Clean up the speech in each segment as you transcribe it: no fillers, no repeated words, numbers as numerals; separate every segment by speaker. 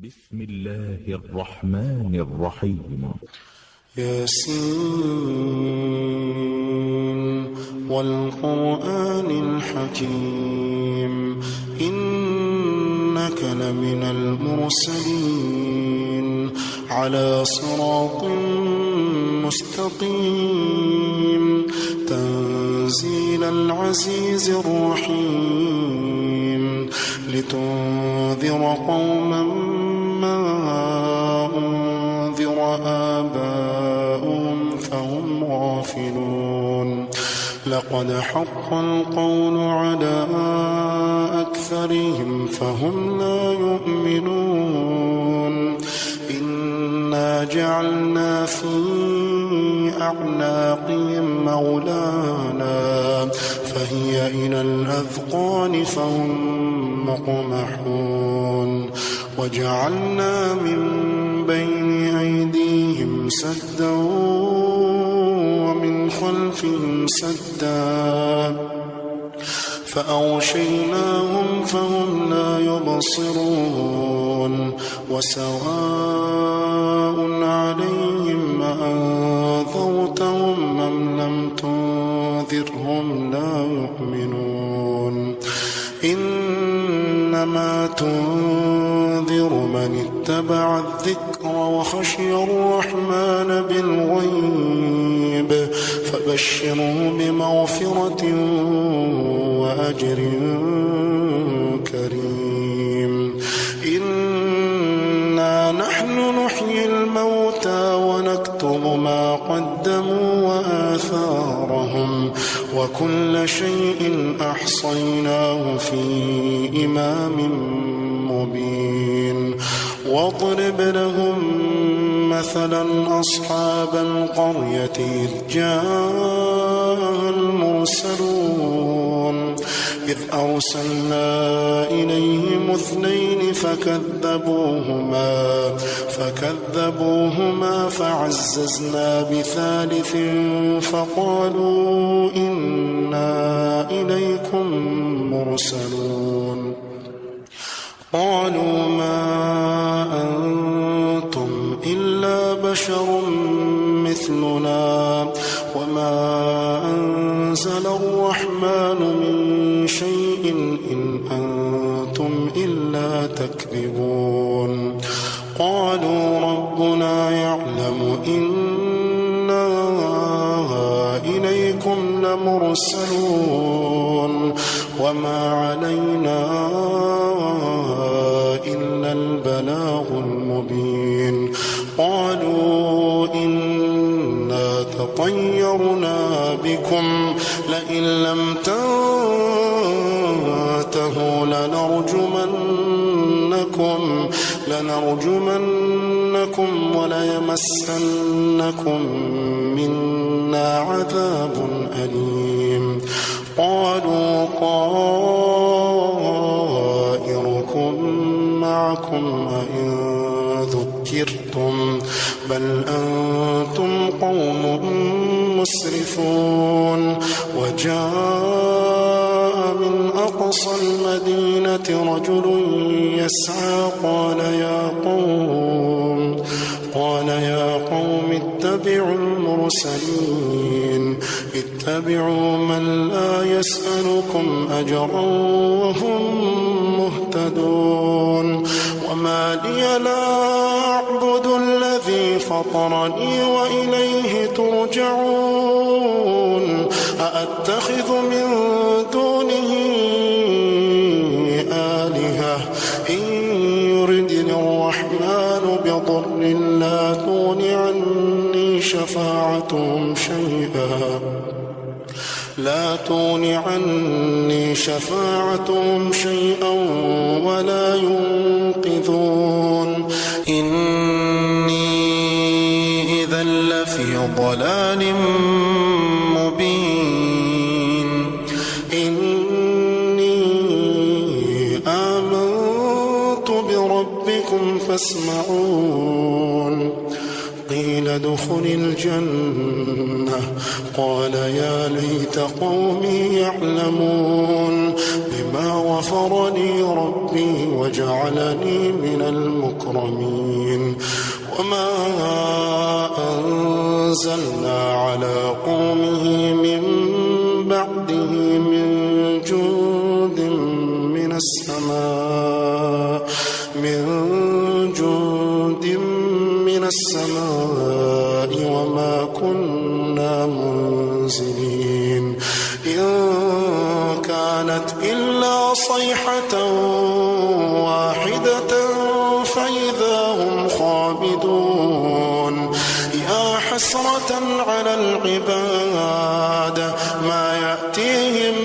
Speaker 1: بسم الله الرحمن الرحيم.
Speaker 2: ياسين والقرآن الحكيم إنك لمن المرسلين على صراط مستقيم تنزيل العزيز الرحيم لتنذر قوما ما أنذر آباؤهم فهم غافلون لقد حق القول على أكثرهم فهم لا يؤمنون إنا جعلنا في أعناقهم أغلالا فهي إلى الأذقان فهم مقمحون وجعلنا من بين أيديهم سدا ومن خلفهم سدا فأغشيناهم فهم لا يبصرون وسواء عليهم أأنذرتهم أم لم تنذرهم لا يؤمنون إنما تنذر من اتبع الذكر وخشي الرحمن بالغيب فبشره بمغفرة وأجر كريم إنا نحن نحيي الموتى ونكتب ما قدموا وآثارهم وكل شيء أحصيناه في إمام مبين واضرب لهم مثلا أصحاب القرية إذ جاء المرسلون إذ أرسلنا إليهم اثنين فكذبوهما فعززنا بثالث فقالوا إنا إليكم مرسلون قالوا ما أنتم إلا بشر مثلنا وما أنزل الرحمن من شيء إن أنتم إلا تكذبون قالوا ربنا يعلم إنا إليكم لمرسلون وما علينا إلا البلاغ المبين قالوا إنا تطيرنا بكم لئن لم تنتهوا لنرجمنكم وليمسنكم منا عذاب أليم قالوا طائركم معكم أئن ذكرتم بل أنتم قوم مسرفون وجاء من أقصى المدينة رجل يسعى قال يا قوم اتبعوا المرسلين اتبعوا من لا يسألكم أجرا وهم مهتدون وما لي لا أعبد الذي فطرني وإليه ترجعون أأتخذ من دونه آلهة إن يردني الرحمن بضر لا تغن عني شفاعتهم شيئا ولا ينقذون إني إذا لفي ضلال مبين إني آمنت بربكم فاسمعون قيل ادخل الجنة قال يا ليت قومي يعلمون بما غفر لي ربي وجعلني من المكرمين المكرمين وما أنزلنا على قومه من بعده من جند من السماء وما كنا منزلين إن كانت إلا صيحة واحدة فإذا هم خامدون يا حسرة على العباد ما يأتيهم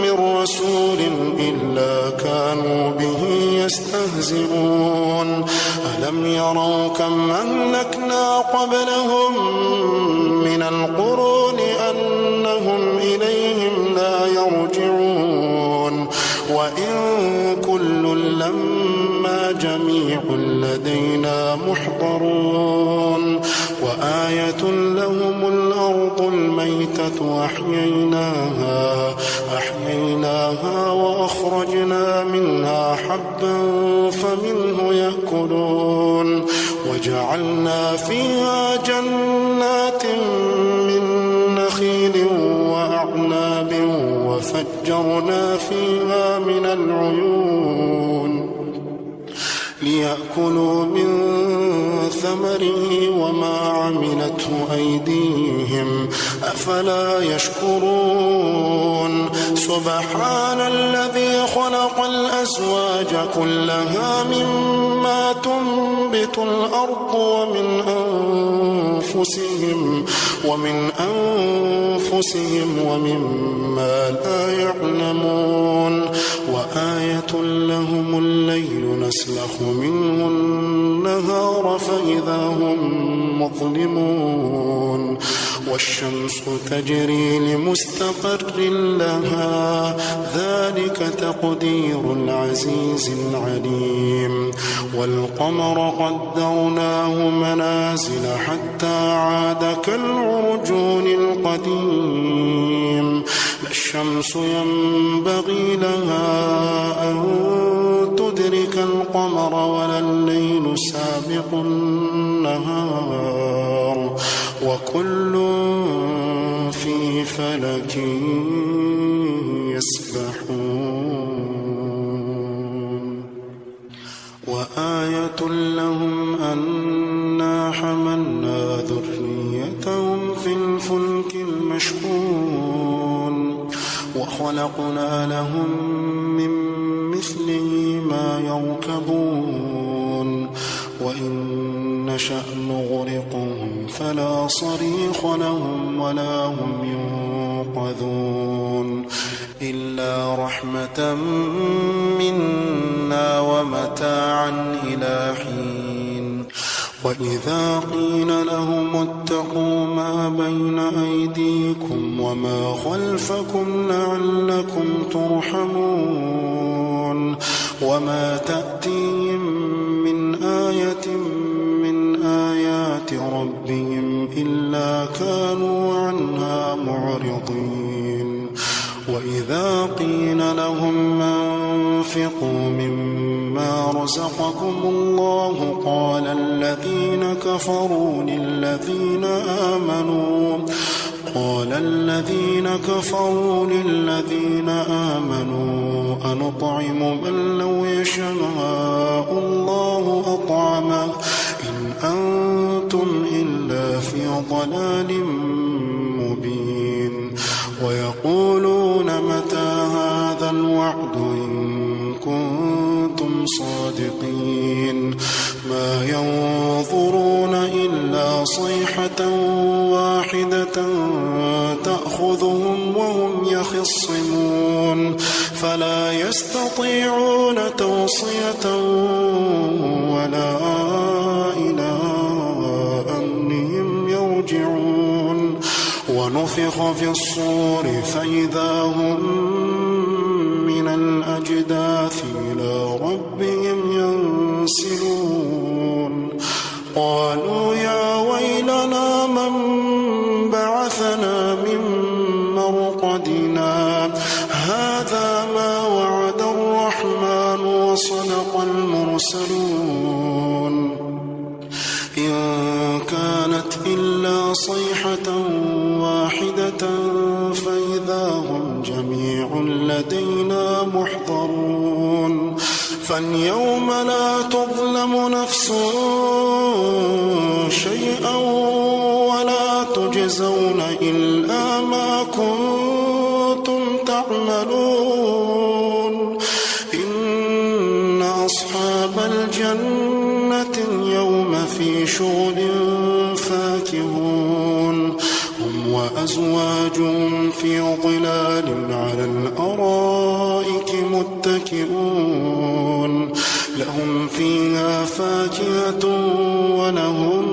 Speaker 2: من رسول إلا كانوا به يستهزئون ألم يروا كم أهلكنا قبلهم من القرون أنهم إليهم لا يرجعون وإن كل لما جميع لدينا محضرون وآية لهم الأرض الميتة أحييناها وأخرجنا منها حبا فمنه يأكلون وجعلنا فيها جنات من نخيل وأعناب وفجرنا فيها من العيون ليأكلوا من ثمره وما عملته أيديهم أفلا يشكرون سبحان الذي خلق الأزواج كلها مما تنبت الأرض ومن أنفسهم ومما لا يعلمون وآية لهم الليل نسلخ منه النهار فإذا هم مظلمون والشمس تجري لمستقر لها ذلك تقدير العزيز العليم والقمر قدرناه منازل حتى عاد كالعرجون القديم لا الشمس ينبغي لها أن تدرك القمر ولا الليل سابق النهار وكل في فلك يسبحون وآية لهم أنا حملنا ذريتهم في الفلك المشحون وخلقنا لهم من مثله ما يركبون وإن نشأ نغرقهم فلا صريخ لهم ولا هم ينقذون إلا رحمة منا ومتاعا إلى حين وإذا قيل لهم اتقوا ما بين أيديكم وما خلفكم لعلكم ترحمون وما تأتيهم من آية من آيات ربهم إلا كانوا عنها معرضين وإذا قيل لهم أنفقوا مما رزقكم الله قال الذين كفروا للذين آمنوا أنطعم من لو يشاء الله أطعمه إن أنتم إلا في ضلال مبين ويقولون متى هذا الوعد إن كنتم صادقين ما ينظرون إلا صيحة واحدة تأخذهم وهم يخصمون فلا يستطيعون توصية ولا إلى أهلهم يرجعون ونفخ في الصور فإذا هم من الأجداث إلى ربهم ينسلون قالوا يا ويلنا من بعثنا من مرقدنا هذا ما وعد الرحمن وصدق المرسلون فاليوم لا تظلم نفس شيئا ولا تجزون إلا ما كنتم تعملون إن أصحاب الجنة اليوم في شغل فاكهون هم وأزواجهم في ظلال على الأرائك متكئون لهم فيها فاكهة ولهم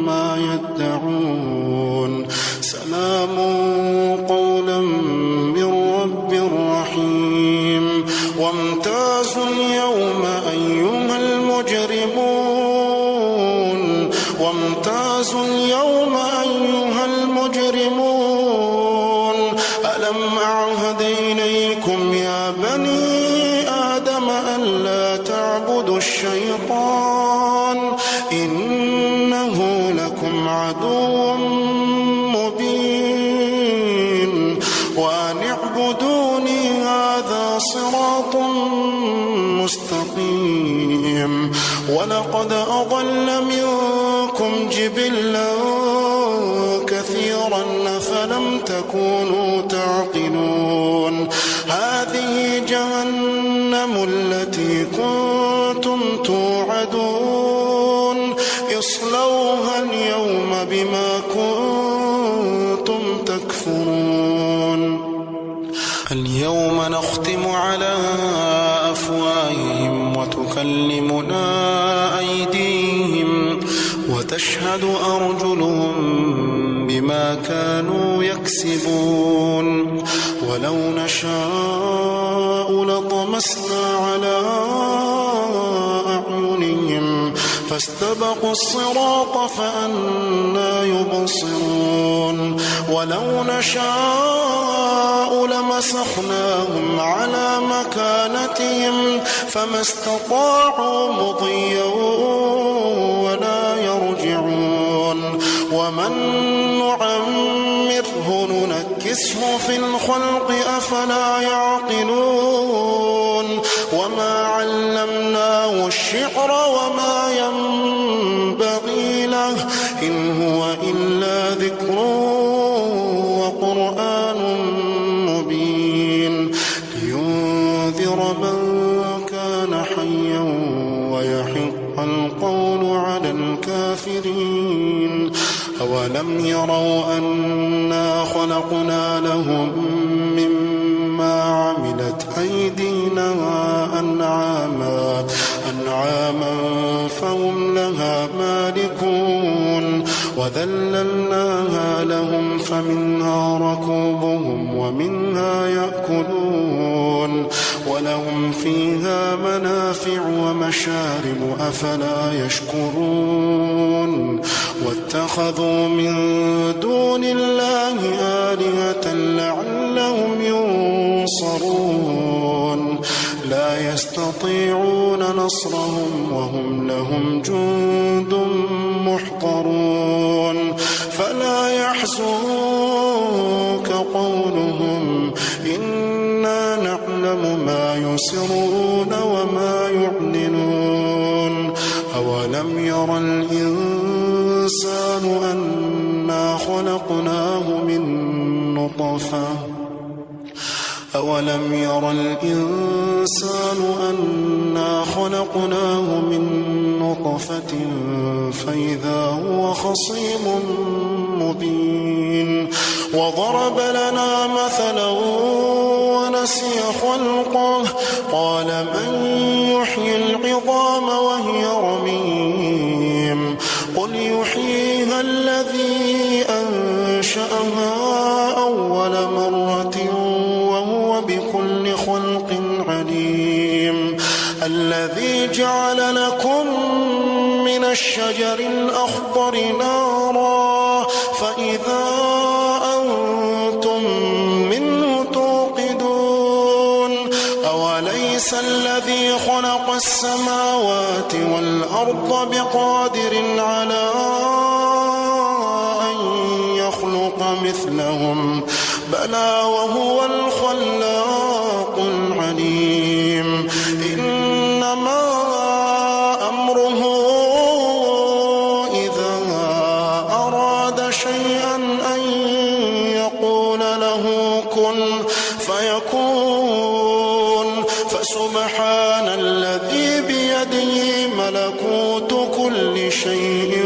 Speaker 2: ما يدعون سلام قولا من رب رحيم وامتازوا اليوم أيها المجرمون وامتازوا اليوم أيها المجرمون ألم أعهد إليكم يا بني آدم ألا تعبدوا الشيطان إنه لكم عدو مبين وأن اعبدوني هذا صراط مستقيم ولقد أضل منكم جبلا كثيرا فلم تكونوا تعقلون هذه جهنم التي كنتم توعدون اصلوها اليوم بما كنتم تكفرون اليوم نختم على أفواههم وتكلمنا أيديهم وتشهد أرجلهم بما كانوا يكسبون ولو نشاء لطمسنا على أعينهم فاستبقوا الصراط فأنى يبصرون ولو نشاء لمسخناهم على مكانتهم فما استطاعوا مضيا ولا يرجعون ومن نعمره ننكسه في الخلق أفلا يعقلون وما علمناه الشعر وما ينبغي له إن هو إلا ذكر وقرآن مبين لينذر من كان حيا ويحق القول على الكافرين أولم يروا أنا خلقنا لهم مما عملت أيدينا أنعاما فهم لها مالكون وذللناها لهم فمنها ركوبهم ومنها يأكلون ولهم فيها منافع ومشارب أفلا يشكرون واتخذوا من دون الله آلهة لعلهم ينصرون لا يستطيعون نصرهم وهم لهم جند محضرون فلا يحزنك قولهم إنا نعلم ما يسرون وما يعلنون أولم يرى الإنسان أنا خلقناه من نطفة أولم يرى الإنسان أنا خلقناه من نطفة فإذا هو خصيم مبين وضرب لنا مثلا ونسي خلقه قال من يحيي العظام وهي رميم قل يحييها الذي أنشأها أول مرة وهو بكل خلق عليم الذي جعل لكم من الشجر الأخضر نارا فإذا أنتم منه توقدون أوليس الذي خلق السماوات والأرض بقادر على أن يخلق مثلهم بلى وهو الخلاق العليم إن بيده ملكوت كل شيء